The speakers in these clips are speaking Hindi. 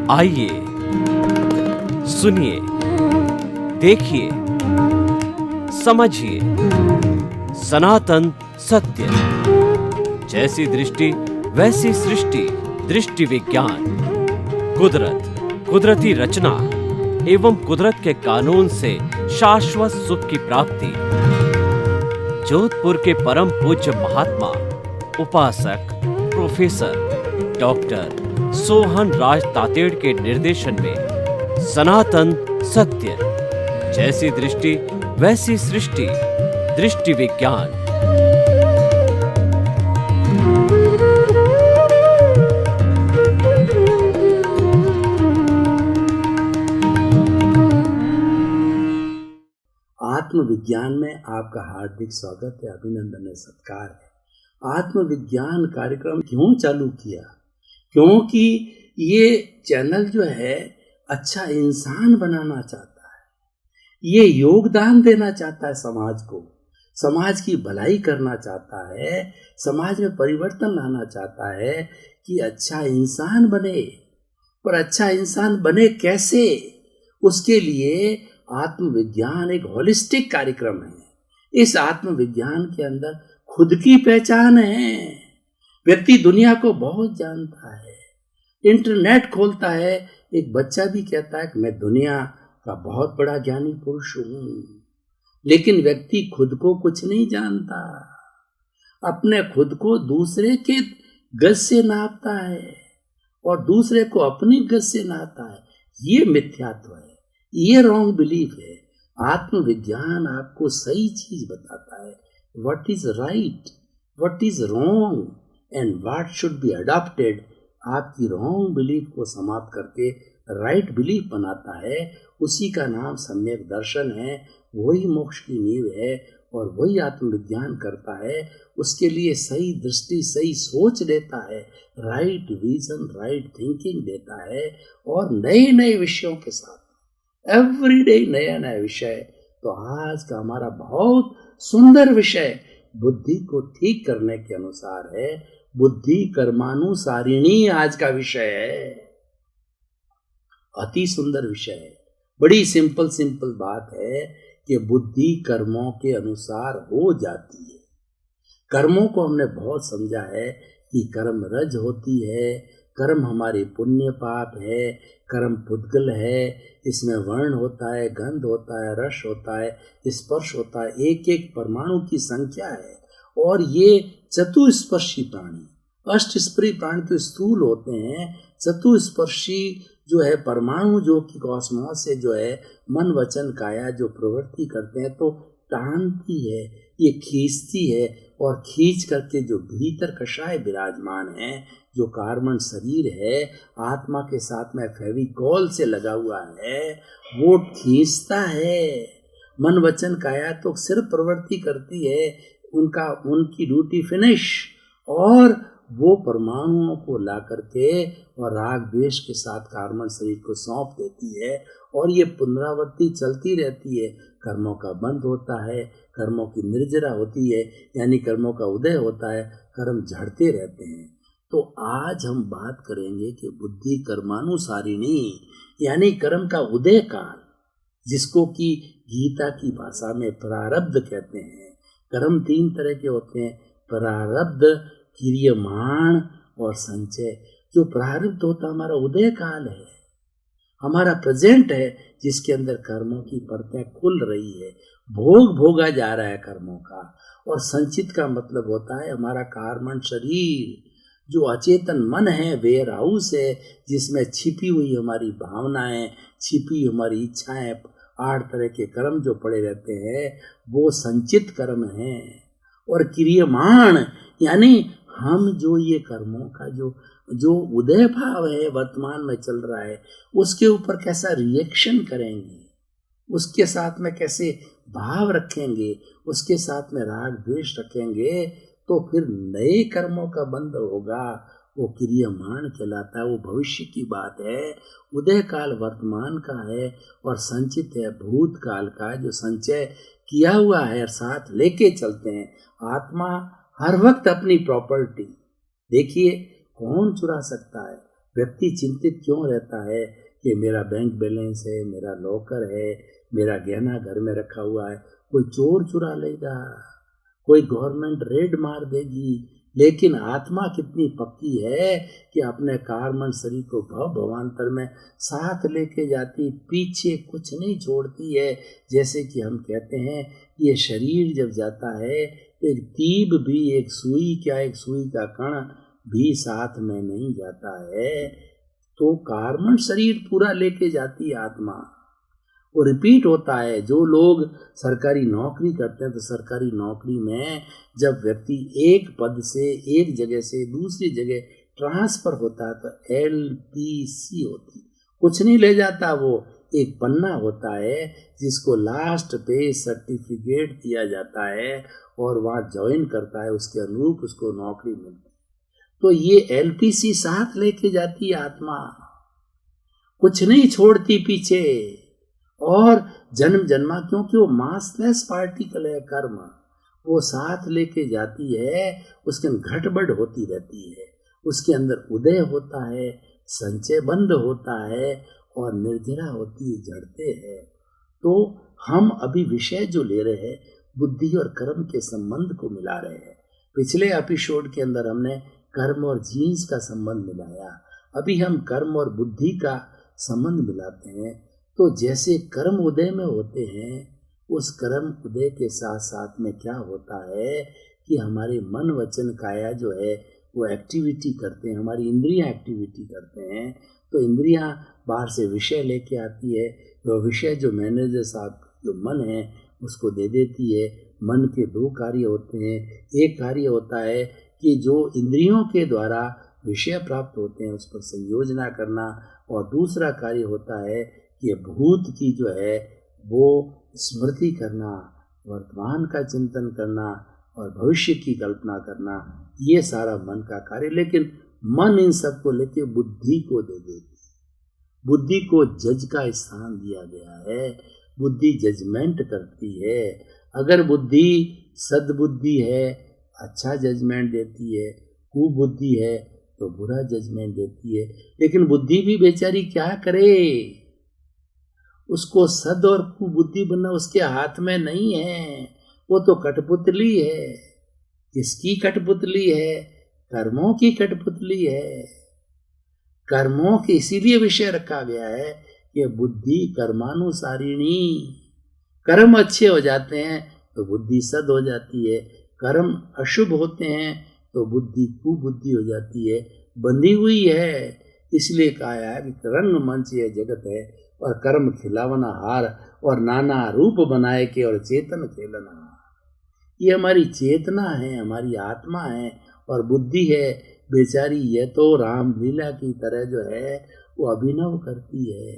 आइए सुनिए, देखिए, समझिए सनातन सत्य। जैसी दृष्टि वैसी सृष्टि, दृष्टि विज्ञान। कुदरत, कुदरती रचना एवं कुदरत के कानून से शाश्वत सुख की प्राप्ति। जोधपुर के परम पूज्य महात्मा उपासक प्रोफेसर डॉक्टर सोहन राज तातेड़ के निर्देशन में सनातन सत्य। जैसी दृष्टि वैसी सृष्टि, दृष्टि विज्ञान। आत्मविज्ञान में आपका हार्दिक स्वागत है, अभिनंदन है, सत्कार है। आत्मविज्ञान कार्यक्रम क्यों चालू किया? क्योंकि ये चैनल जो है अच्छा इंसान बनाना चाहता है, ये योगदान देना चाहता है समाज को, समाज की भलाई करना चाहता है, समाज में परिवर्तन लाना चाहता है कि अच्छा इंसान बने। पर अच्छा इंसान बने कैसे? उसके लिए आत्मविज्ञान एक होलिस्टिक कार्यक्रम है। इस आत्मविज्ञान के अंदर खुद की पहचान है। व्यक्ति दुनिया को बहुत जानता है, इंटरनेट खोलता है, एक बच्चा भी कहता है कि मैं दुनिया का बहुत बड़ा ज्ञानी पुरुष हूं, लेकिन व्यक्ति खुद को कुछ नहीं जानता। अपने खुद को दूसरे के गज से नापता है और दूसरे को अपनी गज से नापता है। ये मिथ्यात्व है, ये रॉन्ग बिलीफ है। आत्मविज्ञान आपको सही चीज बताता है, what is right, what is wrong and what should be adopted. आपकी रॉन्ग बिलीफ को समाप्त करके राइट बिलीफ बनाता है। उसी का नाम सम्यक दर्शन है, वही मोक्ष की नींव है और वही आत्मविज्ञान करता है। उसके लिए सही दृष्टि, सही सोच देता है, राइट विजन, राइट थिंकिंग देता है और नए नए विषयों के साथ एवरीडे नया नया विषय। तो आज का हमारा बहुत सुंदर विषय बुद्धि को ठीक करने के अनुसार है। बुद्धि कर्मानुसारिणी आज का विषय है। अति सुंदर विषय है। बड़ी सिंपल बात है कि बुद्धि कर्मों के अनुसार हो जाती है। कर्मों को हमने बहुत समझा है कि कर्म रज होती है, कर्म हमारे पुण्य पाप है, कर्म पुद्गल है, इसमें वर्ण होता है, गंध होता है, रस होता है, स्पर्श होता है, एक एक परमाणु की संख्या है। और ये चतुस्पर्शी प्राणी, अष्टस्पर्शी प्राणी तो स्थूल होते हैं, चतुस्पर्शी जो है परमाणु, जो कि कॉस्मोस से जो है मन वचन काया जो प्रवृत्ति करते हैं, तो टानती है, ये खींचती है और खींच करके जो भीतर कषाय विराजमान है, जो कार्बन शरीर है, आत्मा के साथ में फेविकॉल से लगा हुआ है, वो खींचता है। मन वचन काया तो सिर्फ प्रवृत्ति करती है, उनकी ड्यूटी फिनिश, और वो परमाणुओं को ला करके और राग द्वेष के साथ कार्बन शरीर को सौंप देती है। और ये पुनरावृत्ति चलती रहती है। कर्मों का बंध होता है, कर्मों की निर्जरा होती है, यानी कर्मों का उदय होता है, कर्म झड़ते रहते हैं। तो आज हम बात करेंगे कि बुद्धि कर्मानुसारिणी, यानी कर्म का उदय काल, जिसको कि गीता की भाषा में प्रारब्ध कहते हैं। कर्म तीन तरह के होते हैं, प्रारब्ध, क्रियमाण और संचय। जो प्रारब्ध होता हमारा उदय काल है, हमारा प्रेजेंट है, जिसके अंदर कर्मों की परतें खुल रही है, भोग भोगा जा रहा है कर्मों का। और संचित का मतलब होता है हमारा कार्बन शरीर, जो अचेतन मन है, वेयर हाउस है, जिसमें छिपी हुई हमारी भावनाएं, छिपी हमारी इच्छाएं, 8 तरह के कर्म जो पड़े रहते हैं, वो संचित कर्म हैं। और क्रियमाण, यानी हम जो ये कर्मों का जो उदय भाव है वर्तमान में चल रहा है, उसके ऊपर कैसा रिएक्शन करेंगे, उसके साथ में कैसे भाव रखेंगे, उसके साथ में राग द्वेष रखेंगे, तो फिर नए कर्मों का बंध होगा। वो क्रियमाण कहलाता है, वो भविष्य की बात है। उदय काल वर्तमान का है और संचित है भूतकाल का, जो संचय किया हुआ है और साथ लेके चलते हैं। आत्मा हर वक्त अपनी प्रॉपर्टी, देखिए कौन चुरा सकता है? व्यक्ति चिंतित क्यों रहता है कि मेरा बैंक बैलेंस है, मेरा लॉकर है, मेरा गहना घर में रखा हुआ है, कोई चोर चुरा लेगा, कोई गवर्नमेंट रेड मार देगी। लेकिन आत्मा कितनी पक्की है कि अपने कारमन शरीर को भव भवांतर में साथ लेके जाती, पीछे कुछ नहीं छोड़ती है। जैसे कि हम कहते हैं ये शरीर जब जाता है, एक तीब भी, एक सुई क्या, एक सुई का कण भी साथ में नहीं जाता है। तो कारमन शरीर पूरा लेके जाती है आत्मा। वो रिपीट होता है। जो लोग सरकारी नौकरी करते हैं, तो सरकारी नौकरी में जब व्यक्ति एक पद से, एक जगह से दूसरी जगह ट्रांसफर होता है, तो LPC होती, कुछ नहीं ले जाता, वो एक पन्ना होता है जिसको लास्ट पे सर्टिफिकेट दिया जाता है और वहाँ ज्वाइन करता है, उसके अनुरूप उसको नौकरी मिलती है। तो ये LPC साथ लेके जाती है आत्मा, कुछ नहीं छोड़ती पीछे। और जन्म जन्मा, क्योंकि वो मासलेस पार्टिकल है कर्म, वो साथ लेके जाती है, उसके अंदर घटबढ़ होती रहती है, उसके अंदर उदय होता है, संचय बंद होता है और निर्जरा होती है, जड़ते हैं। तो हम अभी विषय जो ले रहे हैं, बुद्धि और कर्म के संबंध को मिला रहे हैं। पिछले एपिसोड के अंदर हमने कर्म और जीन्स का संबंध मिलाया, अभी हम कर्म और बुद्धि का संबंध मिलाते हैं। तो जैसे कर्म उदय में होते हैं, उस कर्म उदय के साथ साथ में क्या होता है कि हमारे मन वचन काया जो है वो एक्टिविटी करते हैं, हमारी इंद्रियां एक्टिविटी करते हैं। तो इंद्रियां बाहर से विषय लेके आती है, वो विषय जो मैनेजर साहब जो मन है उसको दे देती है। मन के दो कार्य होते हैं, एक कार्य होता है कि जो इंद्रियों के द्वारा विषय प्राप्त होते हैं उस पर संयोजना करना, और दूसरा कार्य होता है कि भूत की जो है वो स्मृति करना, वर्तमान का चिंतन करना और भविष्य की कल्पना करना, ये सारा मन का कार्य। लेकिन मन इन सब को लेके बुद्धि को दे देती है, बुद्धि को जज का स्थान दिया गया है, बुद्धि जजमेंट करती है। अगर बुद्धि सद्बुद्धि है, अच्छा जजमेंट देती है, कुबुद्धि है तो बुरा जजमेंट देती है। लेकिन बुद्धि भी बेचारी क्या करे, उसको सद और कुबुद्धि बनना उसके हाथ में नहीं है, वो तो कठपुतली है। किसकी कठपुतली है? कर्मों की कठपुतली है। कर्मों के इसीलिए विषय रखा गया है कि बुद्धि कर्मानुसारिणी, कर्म अच्छे हो जाते हैं तो बुद्धि सद हो जाती है, कर्म अशुभ होते हैं तो बुद्धि कुबुद्धि हो जाती है, बंधी हुई है। इसलिए कहा है कि रंग मंच ये जगत है और कर्म खिलावना हार, और नाना रूप बनाए के और चेतन खेलना हार। ये हमारी चेतना है, हमारी आत्मा है, और बुद्धि है बेचारी, ये तो रामलीला की तरह जो है वो अभिनव करती है,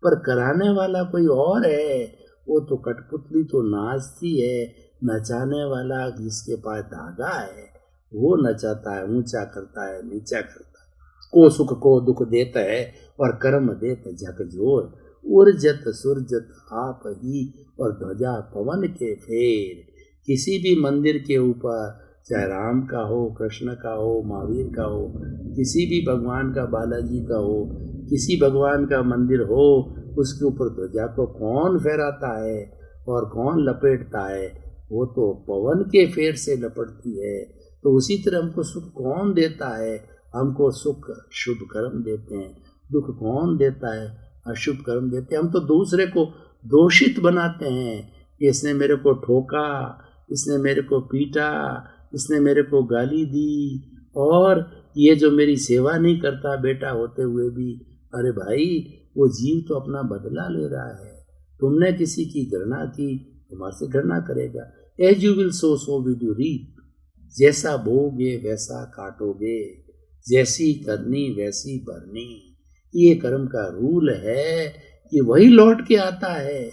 पर कराने वाला कोई और है। वो तो कठपुतली तो नाचती है, नचाने वाला जिसके पास धागा है वो नचाता है, ऊंचा करता है, नीचा करता है, को सुख को दुख देता है और कर्म देत झकझोर, उर्जत सुरजत आप ही और ध्वजा पवन के फेर। किसी भी मंदिर के ऊपर, चाहे राम का हो, कृष्ण का हो, महावीर का हो, किसी भी भगवान का, बालाजी का हो, किसी भगवान का मंदिर हो, उसके ऊपर ध्वजा को कौन फहराता है और कौन लपेटता है? वो तो पवन के फेर से लपटती है। तो उसी तरह हमको सुख कौन देता है? हमको सुख शुभ कर्म देते हैं। दुख कौन देता है? अशुभ कर्म देते हैं। हम तो दूसरे को दोषित बनाते हैं कि इसने मेरे को ठोका, इसने मेरे को पीटा, इसने मेरे को गाली दी, और ये जो मेरी सेवा नहीं करता बेटा होते हुए भी। अरे भाई, वो जीव तो अपना बदला ले रहा है। तुमने किसी की घृणा की, तुम्हारे से घृणा करेगा। As you will sow so will you reap. जैसा बोगे वैसा काटोगे, जैसी करनी वैसी भरनी। ये कर्म का रूल है, ये वही लौट के आता है।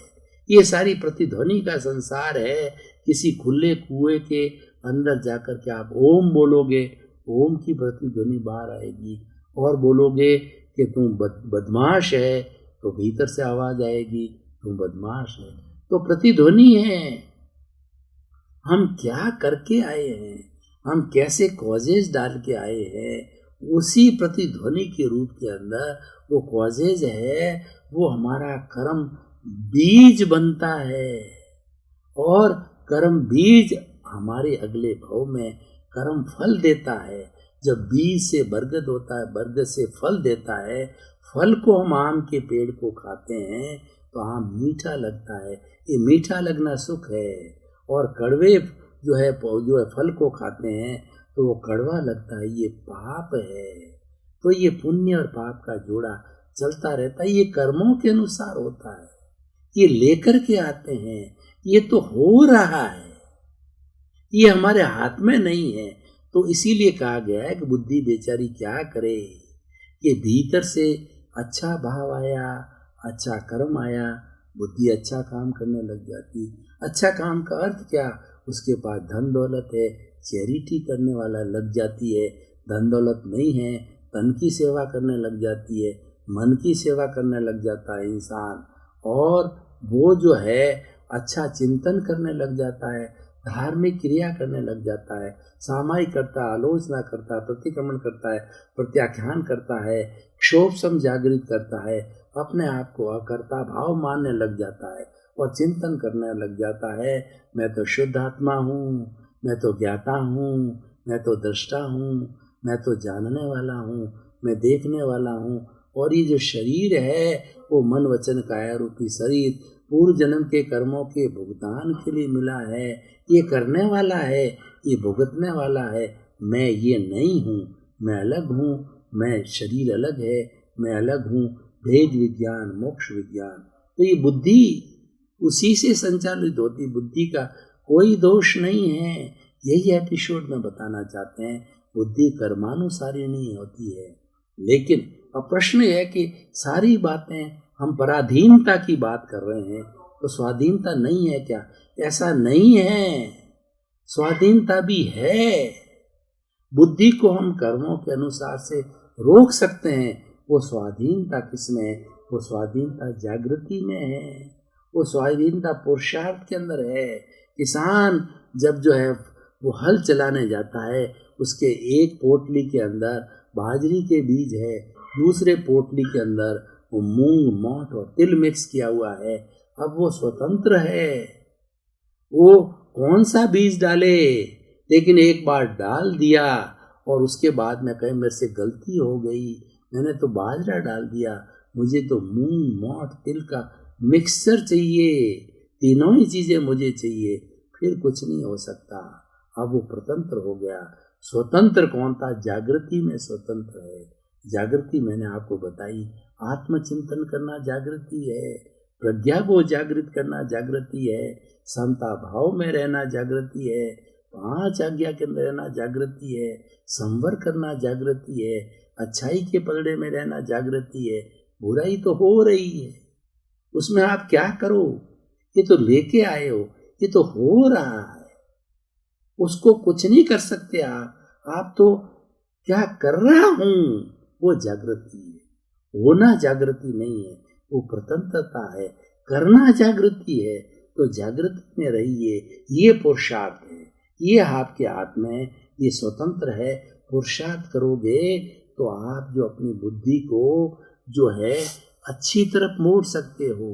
ये सारी प्रतिध्वनि का संसार है। किसी खुले कुएं के अंदर जाकर के आप ओम बोलोगे, ओम की प्रतिध्वनि बाहर आएगी, और बोलोगे कि तुम बदमाश है तो भीतर से आवाज आएगी तुम बदमाश है। तो प्रतिध्वनि है। हम क्या करके आए हैं, हम कैसे कॉजेज डाल के आए हैं, उसी प्रतिध्वनि के रूप के अंदर वो कॉजेज है, वो हमारा कर्म बीज बनता है और कर्म बीज हमारे अगले भव में कर्म फल देता है। जब बीज से बरगद होता है, बरगद से फल देता है, फल को हम आम के पेड़ को खाते हैं तो आम मीठा लगता है, ये मीठा लगना सुख है। और कड़वे जो है फल को खाते हैं तो वो कड़वा लगता है, ये पाप है। तो ये पुण्य और पाप का जोड़ा चलता रहता है, ये कर्मों के अनुसार होता है, ये लेकर के आते हैं, ये तो हो रहा है, ये हमारे हाथ में नहीं है। तो इसीलिए कहा गया है कि बुद्धि बेचारी क्या करे कि भीतर से अच्छा भाव आया, अच्छा कर्म आया, बुद्धि अच्छा काम करने लग जाती। अच्छा काम का अर्थ क्या, उसके पास धन दौलत है, चैरिटी करने वाला लग जाती है। धन दौलत नहीं है, तन की सेवा करने लग जाती है, मन की सेवा करने लग जाता है इंसान, और वो जो है अच्छा चिंतन करने लग जाता है, धार्मिक क्रिया करने लग जाता है, सामायिक करता है, आलोचना करता है, प्रतिक्रमण करता है, प्रत्याख्यान करता है, क्षोभ सम जागृत करता है, अपने आप को अकर्ता भाव मानने लग जाता है और चिंतन करने लग जाता है, मैं तो शुद्ध आत्मा हूँ, मैं तो ज्ञाता हूँ, मैं तो दृष्टा हूँ, मैं तो जानने वाला हूँ, मैं देखने वाला हूँ। और ये जो शरीर है वो मन वचन काया रूपी शरीर पूर्व जन्म के कर्मों के भुगतान के लिए मिला है, ये करने वाला है, ये भुगतने वाला है। मैं ये नहीं हूँ, मैं अलग हूँ, मैं शरीर अलग है, मैं अलग हूँ, भेद विज्ञान मोक्ष विज्ञान। तो ये बुद्धि उसी से संचालित होती, बुद्धि का कोई दोष नहीं है। यही एपिसोड में बताना चाहते हैं, बुद्धि कर्मानुसारी नहीं होती है। लेकिन अब प्रश्न यह है कि सारी बातें हम पराधीनता की बात कर रहे हैं, तो स्वाधीनता नहीं है क्या? ऐसा नहीं है, स्वाधीनता भी है। बुद्धि को हम कर्मों के अनुसार से रोक सकते हैं। वो स्वाधीनता किसमें है? वो स्वाधीनता जागृति में है, वो स्वाधीनता पुरुषार्थ के अंदर है। किसान जब जो है वो हल चलाने जाता है, उसके एक पोटली के अंदर बाजरी के बीज है, दूसरे पोटली के अंदर वो मूंग मोठ और तिल मिक्स किया हुआ है। अब वो स्वतंत्र है, वो कौन सा बीज डाले, लेकिन एक बार डाल दिया और उसके बाद में कहे मेरे से गलती हो गई, मैंने तो बाजरा डाल दिया, मुझे तो मूंग मोठ तिल का मिक्सचर चाहिए, तीनों ही चीजें मुझे चाहिए, फिर कुछ नहीं हो सकता। अब वो स्वतंत्र हो गया। स्वतंत्र कौन था? जागृति में स्वतंत्र है। जागृति मैंने आपको बताई, आत्मचिंतन करना जागृति है, प्रज्ञा को जागृत करना जागृति है, समता भाव में रहना जागृति है, 5 आज्ञा के अंदर रहना जागृति है, संवर करना जागृति है, अच्छाई के पलड़े में रहना जागृति है। बुराई तो हो रही है, उसमें आप क्या करो? ये तो लेके आए हो, ये तो हो रहा है, उसको कुछ नहीं कर सकते आप तो क्या कर रहा हूं, वो जागृति है। होना जागृति नहीं है, वो प्रतंत्रता है। करना जागृति है, तो जागृति में रहिए। ये पुरुषार्थ है, ये आपके हाथ में, ये स्वतंत्र है। पुरुषार्थ करोगे तो आप जो अपनी बुद्धि को जो है अच्छी तरफ मोड़ सकते हो।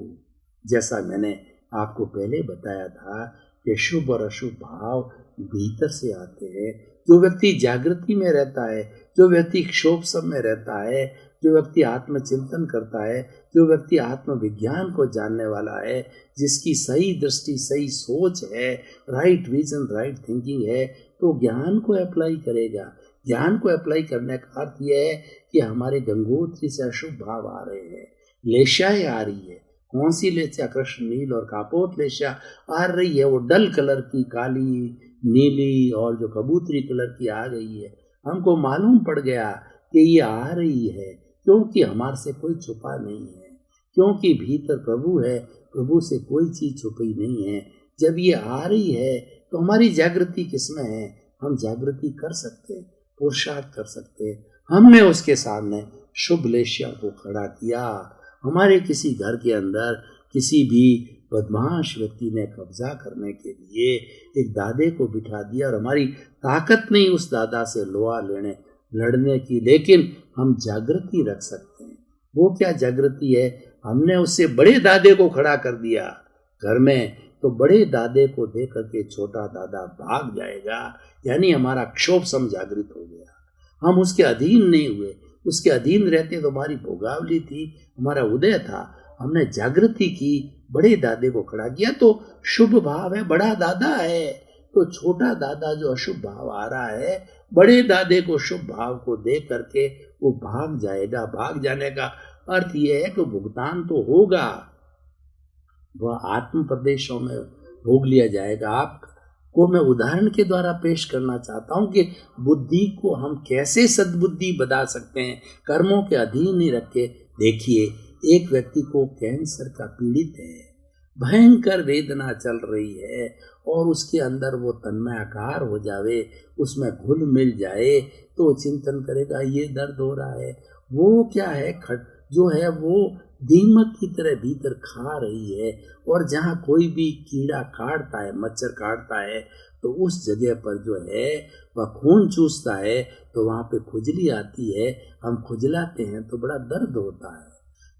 जैसा मैंने आपको पहले बताया था कि शुभ और अशुभ भाव भीतर से आते हैं। जो व्यक्ति जागृति में रहता है, जो व्यक्ति क्षोभ सब में रहता है, जो व्यक्ति आत्मचिंतन करता है, जो व्यक्ति आत्मविज्ञान को जानने वाला है, जिसकी सही दृष्टि सही सोच है, राइट विजन राइट थिंकिंग है, तो ज्ञान को अप्लाई करेगा। ज्ञान को अप्लाई करने का अर्थ यह है कि हमारे गंगोत्री से अशुभ भाव आ रहे हैं, लेशाएं आ रही है। कौन सी लेशा? कृष्ण नील और कापोत लेशा आ रही है, वो डल कलर की, काली नीली और जो कबूतरी कलर की आ गई है। हमको मालूम पड़ गया कि ये आ रही है, क्योंकि हमारे से कोई छुपा नहीं है, क्योंकि भीतर प्रभु है, प्रभु से कोई चीज छुपी नहीं है। जब ये आ रही है तो हमारी जागृति किसमें है? हम जागृति कर सकते हैं, पुरुषार्थ कर सकते हैं। हमने उसके सामने शुभ लेशिया को खड़ा किया। हमारे किसी घर के अंदर किसी भी बदमाश व्यक्ति ने कब्जा करने के लिए एक दादे को बिठा दिया और हमारी ताकत नहीं उस दादा से लोहा लेने लड़ने की, लेकिन हम जागृति रख सकते हैं। वो क्या जागृति है? हमने उससे बड़े दादे को खड़ा कर दिया घर में, तो बड़े दादे को देख करके छोटा दादा भाग जाएगा, यानी हमारा क्षोभ सम जागृत हो गया। हम उसके अधीन नहीं हुए। उसके अधीन रहते तो हमारी भोगावली थी, हमारा उदय था। हमने जागृति की, बड़े दादे को खड़ा किया, तो शुभ भाव है, बड़ा दादा है। तो छोटा दादा जो अशुभ भाव आ रहा है, बड़े दादे को शुभ भाव को देख करके वो भाग जाएगा। भाग जाने का अर्थ यह है कि भुगतान तो होगा, वह आत्म प्रदेशों में भोग लिया जाएगा। आपको मैं उदाहरण के द्वारा पेश करना चाहता हूं कि बुद्धि को हम कैसे सद्बुद्धि बना सकते हैं, कर्मों के अधीन नहीं रख के। देखिए, एक व्यक्ति को कैंसर का पीड़ित है, भयंकर वेदना चल रही है, और उसके अंदर वो तन्मयाकार हो जावे, उसमें घुल मिल जाए, तो चिंतन करेगा ये दर्द हो रहा है। वो क्या है, जो है वो दीमक की तरह भीतर खा रही है, और जहाँ कोई भी कीड़ा काटता है, मच्छर काटता है, तो उस जगह पर जो है वह खून चूसता है, तो वहाँ पे खुजली आती है। हम खुजलाते हैं तो बड़ा दर्द होता है।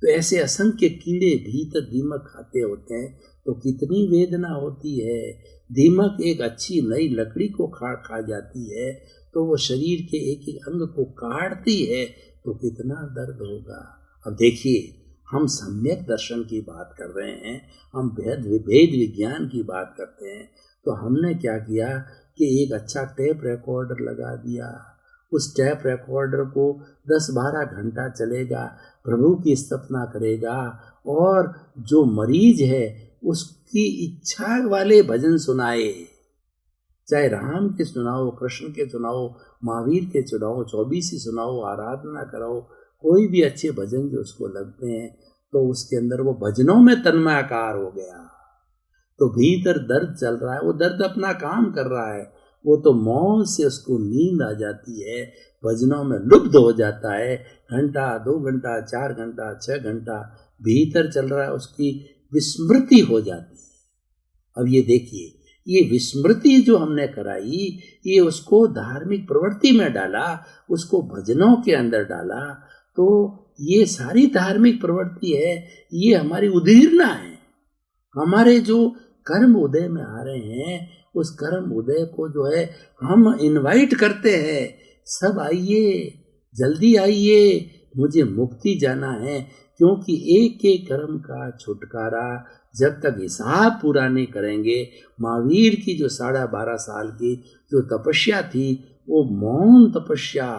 तो ऐसे असंख्य कीड़े भीतर दीमक खाते होते हैं, तो कितनी वेदना होती है। दीमक एक अच्छी नई लकड़ी को खा जाती है, तो वो शरीर के एक एक अंग को काटती है, तो कितना दर्द होगा। अब देखिए, हम सम्यक दर्शन की बात कर रहे हैं, हम भेद विज्ञान की बात करते हैं, तो हमने क्या किया कि एक अच्छा टेप रिकॉर्डर लगा दिया। उस टेप रिकॉर्डर को 10-12 घंटा चलेगा, प्रभु की स्तुति करेगा, और जो मरीज है उसकी इच्छा वाले भजन सुनाए, चाहे राम के सुनाओ, कृष्ण के सुनाओ, महावीर के सुनाओ, 24 सुनाओ, आराधना कराओ, कोई भी अच्छे भजन जो उसको लगते हैं, तो उसके अंदर वो भजनों में तन्मयाकार हो गया। तो भीतर दर्द चल रहा है, वो दर्द अपना काम कर रहा है, वो तो मौन से उसको नींद आ जाती है, भजनों में लुप्त हो जाता है। घंटा, 2 घंटा, 4 घंटा, 6 घंटा भीतर चल रहा है, उसकी विस्मृति हो जाती है। अब ये देखिए, ये विस्मृति जो हमने कराई, ये उसको धार्मिक प्रवृत्ति में डाला, उसको भजनों के अंदर डाला, तो ये सारी धार्मिक प्रवृत्ति है, ये हमारी उदीर्णा है। हमारे जो कर्म उदय में आ रहे हैं, उस कर्म उदय को जो है हम इनवाइट करते हैं, सब आइए, जल्दी आइए, मुझे मुक्ति जाना है। क्योंकि एक एक कर्म का छुटकारा जब तक हिसाब पूरा नहीं करेंगे। महावीर की जो 12.5 साल की जो तपस्या थी, वो मौन तपस्या,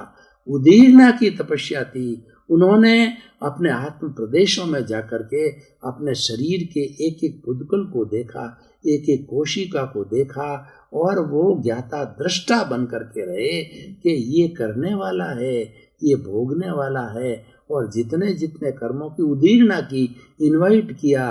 उदीर्णा की तपस्या थी। उन्होंने अपने आत्म प्रदेशों में जाकर के अपने शरीर के एक एक पुद्गल को देखा, एक एक कोशिका को देखा, और वो ज्ञाता दृष्टा बन करके रहे कि ये करने वाला है, ये भोगने वाला है। और जितने जितने कर्मों की उदीर्णा की, इनवाइट किया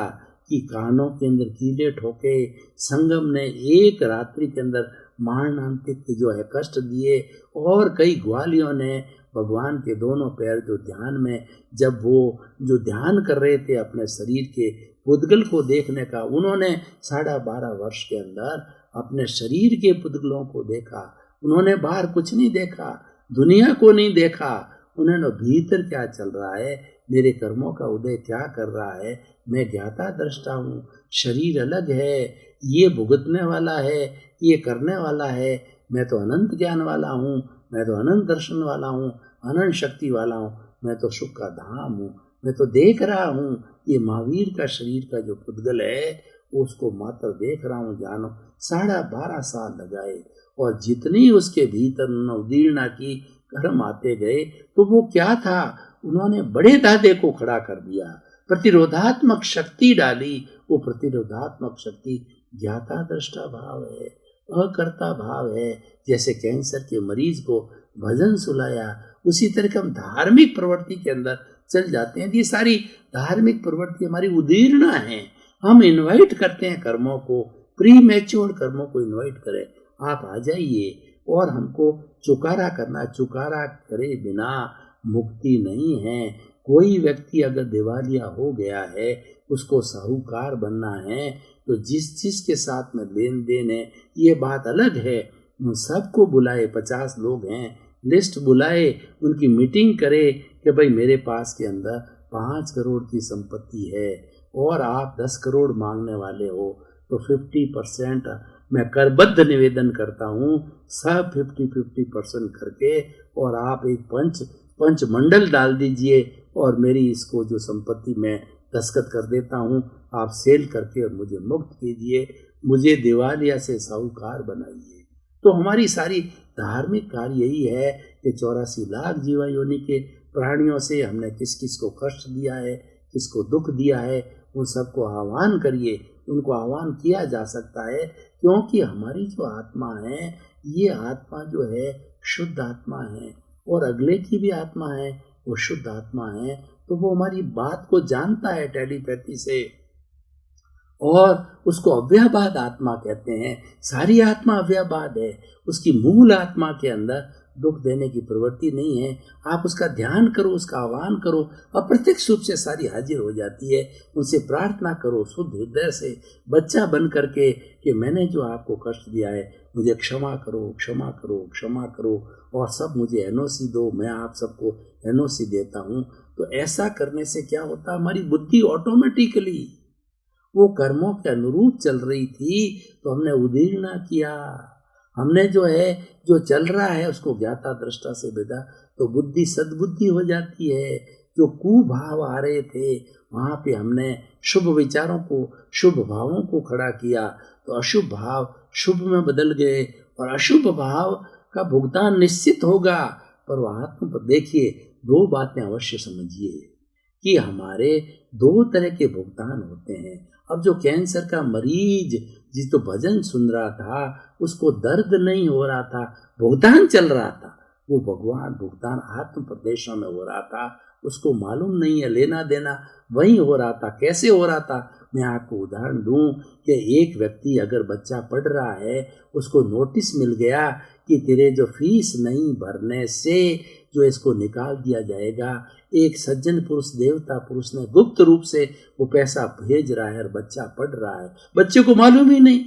कि कानों के अंदर कीड़े ठोके, संगम ने एक रात्रि के अंदर मारणांतिक जो है कष्ट दिए, और कई ग्वालियों ने भगवान के दोनों पैर जो ध्यान में, जब वो जो ध्यान कर रहे थे अपने शरीर के पुद्गल को देखने का, उन्होंने 12.5 वर्ष के अंदर अपने शरीर के पुद्गलों को देखा। उन्होंने बाहर कुछ नहीं देखा, दुनिया को नहीं देखा, उन्होंने भीतर क्या चल रहा है, मेरे कर्मों का उदय क्या कर रहा है, मैं ज्ञाता दृष्टा हूँ, शरीर अलग है, ये भुगतने वाला है, ये करने वाला है, मैं तो अनंत ज्ञान वाला हूँ, मैं तो अनंत दर्शन वाला हूँ, अनंत शक्ति वाला हूँ, मैं तो सुख का धाम हूँ, मैं तो देख रहा हूँ। ये महावीर का शरीर का जो पुद्गल है, उसको मात्र देख रहा हूँ, जानो। 12.5 साल लगाए, और जितनी उसके भीतर उदीर्णा की कर्म आते गए, तो वो क्या था, उन्होंने बड़े दादे को खड़ा कर दिया, प्रतिरोधात्मक शक्ति डाली। वो प्रतिरोधात्मक शक्ति ज्ञाता दृष्टा भाव है, अकर्ता भाव है। जैसे कैंसर के मरीज को भजन सुलाया, उसी तरह हम धार्मिक प्रवृत्ति के अंदर चल जाते हैं। ये सारी धार्मिक प्रवृत्ति हमारी उदीर्णा है। हम इनवाइट करते हैं कर्मों को, प्री मैच्योर कर्मों को इनवाइट करें, आप आ जाइए, और हमको चुकारा करना, चुकारा करे बिना मुक्ति नहीं है। कोई व्यक्ति अगर दिवालिया हो गया है, उसको साहूकार बनना है, तो जिस के साथ में लेन देन है, ये बात अलग है। उन सबको बुलाए, 50 लोग हैं, लिस्ट बुलाए, उनकी मीटिंग करे कि भाई मेरे पास के अंदर 5 करोड़ की संपत्ति है और आप 10 करोड़ मांगने वाले हो, तो 50% मैं करबद्ध निवेदन करता हूँ, सब 50% करके, और आप एक पंच मंडल डाल दीजिए और मेरी इसको जो संपत्ति मैं दस्तखत कर देता हूँ, आप सेल करके और मुझे मुक्त कीजिए, मुझे दिवालिया से साहूकार बनाइए। तो हमारी सारी धार्मिक कार्य यही है कि 84 लाख जीवा योनि के प्राणियों से हमने किस किस को कष्ट दिया है, किसको दुख दिया है, उन सबको आह्वान करिए। उनको आह्वान किया जा सकता है क्योंकि हमारी जो आत्मा है, ये आत्मा जो है शुद्ध आत्मा है और अगले की भी आत्मा है, वो शुद्ध आत्मा है, तो वो हमारी बात को जानता है टेलीपैथी से, और उसको अव्ययवाद आत्मा कहते हैं। सारी आत्मा अव्ययवाद है, उसकी मूल आत्मा के अंदर दुख देने की प्रवृत्ति नहीं है। आप उसका ध्यान करो, उसका आह्वान करो, अप्रत्यक्ष रूप से सारी हाजिर हो जाती है। उनसे प्रार्थना करो शुद्ध हृदय से, बच्चा बन करके कि मैंने जो आपको कष्ट दिया है मुझे क्षमा करो, क्षमा करो, क्षमा करो, और सब मुझे एनओसी दो, मैं आप सबको एनओसी देता हूँ। तो ऐसा करने से क्या होता, हमारी बुद्धि ऑटोमेटिकली वो कर्मों के अनुरूप चल रही थी, तो हमने उदीर्णा किया, हमने जो है जो चल रहा है उसको ज्ञाता दृष्टा से भेदा, तो बुद्धि सद्बुद्धि हो जाती है। जो कुभाव आ रहे थे वहाँ पे हमने शुभ विचारों को, शुभ भावों को खड़ा किया, तो अशुभ भाव शुभ में बदल गए, और अशुभ भाव का भुगतान निश्चित होगा। पर वह आत्म पर देखिए, 2 बातें अवश्य समझिए कि हमारे 2 तरह के भुगतान होते हैं। अब जो कैंसर का मरीज जिस तो भजन सुन रहा था, उसको दर्द नहीं हो रहा था, भुगतान चल रहा था, वो भगवान भुगतान आत्म प्रदेशों में हो रहा था, उसको मालूम नहीं है, लेना देना वही हो रहा था। कैसे हो रहा था, मैं आपको उदाहरण दूं कि एक व्यक्ति अगर बच्चा पढ़ रहा है, उसको नोटिस मिल गया कि तेरे जो फीस नहीं भरने से जो इसको निकाल दिया जाएगा, एक सज्जन पुरुष, देवता पुरुष ने गुप्त रूप से वो पैसा भेज रहा है और बच्चा पढ़ रहा है, बच्चे को मालूम ही नहीं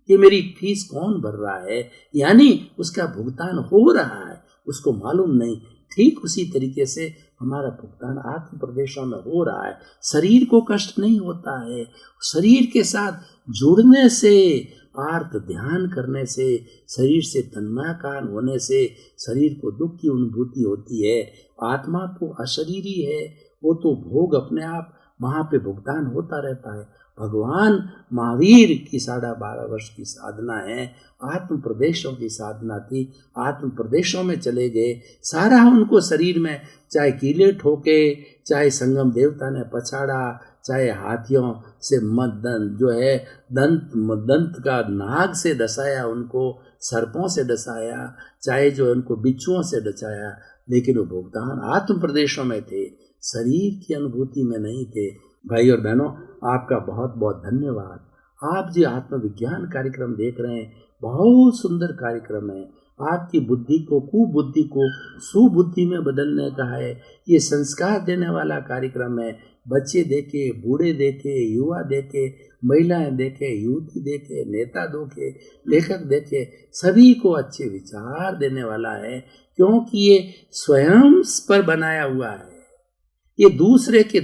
कि मेरी फीस कौन भर रहा है, यानी उसका भुगतान हो रहा है, उसको मालूम नहीं। ठीक उसी तरीके से हमारा भुगतान आत्म प्रदेशों में हो रहा है। शरीर को कष्ट नहीं होता है, शरीर के साथ जुड़ने से, आर्त ध्यान करने से, शरीर से तन्मयकान होने से शरीर को दुख की अनुभूति होती है। आत्मा तो अशरीरी है, वो तो भोग अपने आप, वहाँ पे भुगतान होता रहता है। भगवान महावीर की 12.5 वर्ष की साधना है, आत्म प्रदेशों की साधना थी, आत्म प्रदेशों में चले गए, सारा उनको शरीर में चाहे कीले ठोके, चाहे संगम देवता ने पछाड़ा, चाहे हाथियों से जो है दंत का नाग से डसाया, उनको सर्पों से डसाया, चाहे जो उनको बिच्छुओं से डसाया, लेकिन वो भुगतान आत्म प्रदेशों में थे, शरीर की अनुभूति में नहीं थे। भाई और बहनों, आपका बहुत बहुत धन्यवाद। आप जो आत्मविज्ञान कार्यक्रम देख रहे हैं, बहुत सुंदर कार्यक्रम है। आपकी बुद्धि को, कुबुद्धि को सुबुद्धि में बदलने का है। ये संस्कार देने वाला कार्यक्रम है। बच्चे देखे, बूढ़े देखे, युवा देखे, महिलाएं देखे, युवती देखे, नेता देखे, लेखक देखे, सभी को अच्छे विचार देने वाला है, क्योंकि ये स्वयं पर बनाया हुआ है। ये दूसरे के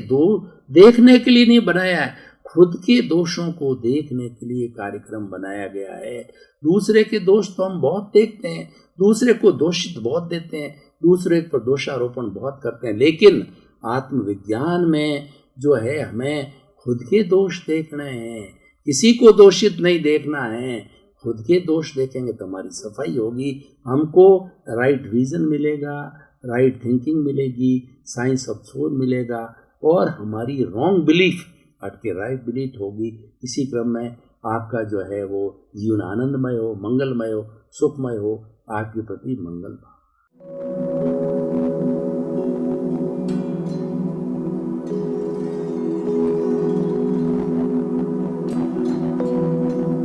देखने के लिए नहीं बनाया है, खुद के दोषों को देखने के लिए कार्यक्रम बनाया गया है। दूसरे के दोष तो हम बहुत देखते हैं, दूसरे को दोषित बहुत देते हैं, दूसरे पर दोषारोपण बहुत करते हैं, लेकिन आत्मविज्ञान में जो है हमें खुद के दोष देखने हैं, किसी को दोषित नहीं देखना है। खुद के दोष देखेंगे तो हमारी सफाई होगी, हमको राइट विजन मिलेगा, राइट थिंकिंग मिलेगी, साइंस ऑफ सोल मिलेगा, और हमारी रॉन्ग बिलीफ हट के राइट बिलीफ होगी। इसी क्रम में आपका जो है वो जीवन आनंदमय हो, मंगलमय हो, सुखमय हो। आपके प्रति मंगल भाव।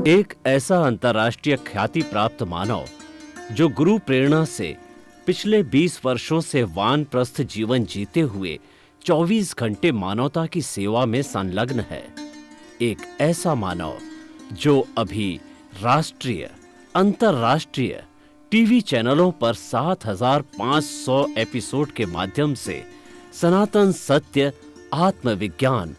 एक ऐसा अंतर्राष्ट्रीय ख्याति प्राप्त मानव जो गुरु प्रेरणा से पिछले 20 वर्षों से वानप्रस्थ जीवन जीते हुए 24 घंटे मानवता की सेवा में संलग्न है। एक ऐसा मानव जो अभी राष्ट्रीय, अंतर्राष्ट्रीय, टीवी चैनलों पर 7,500 एपिसोड के माध्यम से सनातन सत्य, आत्मविज्ञान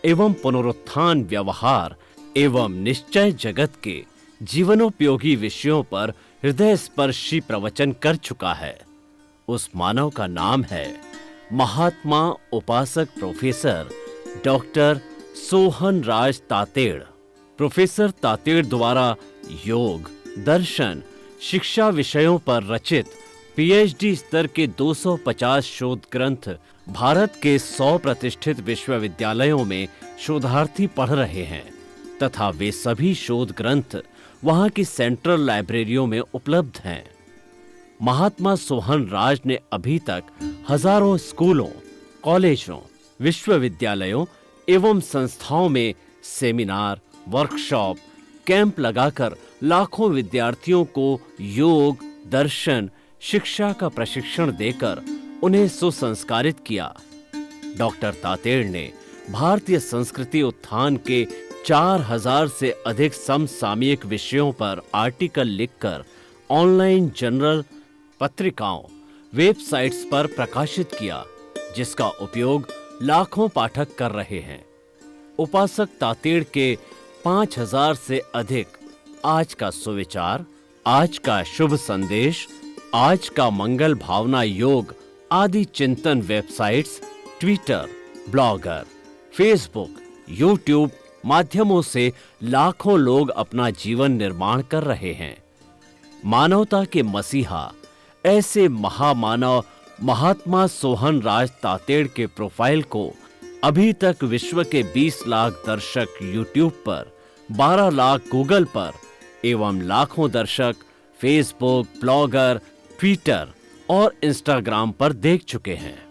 एवं पुनरुत्थान, व्यवहार एवं निश्चय जगत के जीवनोपयोगी विषयों पर हृदय स्पर्शी प्रवचन कर चुका है। उस मानव का नाम है महात्मा उपासक प्रोफेसर डॉक्टर सोहन राज तातेड़। प्रोफेसर तातेड़ द्वारा योग, दर्शन, शिक्षा विषयों पर रचित पीएचडी स्तर के 250 शोध ग्रंथ भारत के 100 प्रतिष्ठित विश्वविद्यालयों में शोधार्थी पढ़ रहे हैं तथा वे सभी शोध ग्रंथ वहां की सेंट्रल लाइब्रेरियों में उपलब्ध हैं। महात्मा सोहन राज ने अभी तक हजारों स्कूलों, कॉलेजों, विश्वविद्यालयों एवं संस्थाओं में सेमिनार, वर्कशॉप, कैंप लगाकर लाखों विद्यार्थियों को योग, दर्शन, शिक्षा का प्रशिक्षण देकर उन्हें सुसंस्कारित किया। डॉक्टर तातेड़ ने भारतीय संस्कृति उत्थान के 4000 से अधिक समसामयिक विषयों पर आर्टिकल लिखकर ऑनलाइन जर्नल, पत्रिकाओं, वेबसाइट्स पर प्रकाशित किया, जिसका उपयोग लाखों पाठक कर रहे हैं। उपासक तातेड़ के 5000 से अधिक आज का सुविचार, आज का शुभ संदेश, आज का मंगल भावना योग आदि चिंतन websites, Twitter, blogger, Facebook, YouTube माध्यमों से लाखों लोग अपना जीवन निर्माण कर रहे हैं। मानवता के मसीहा ऐसे महामानव महात्मा सोहन राज तातेड़ के प्रोफाइल को अभी तक विश्व के 20 लाख दर्शक यूट्यूब पर, 12 लाख गूगल पर एवं लाखों दर्शक फेसबुक, ब्लॉगर, ट्विटर और इंस्टाग्राम पर देख चुके हैं।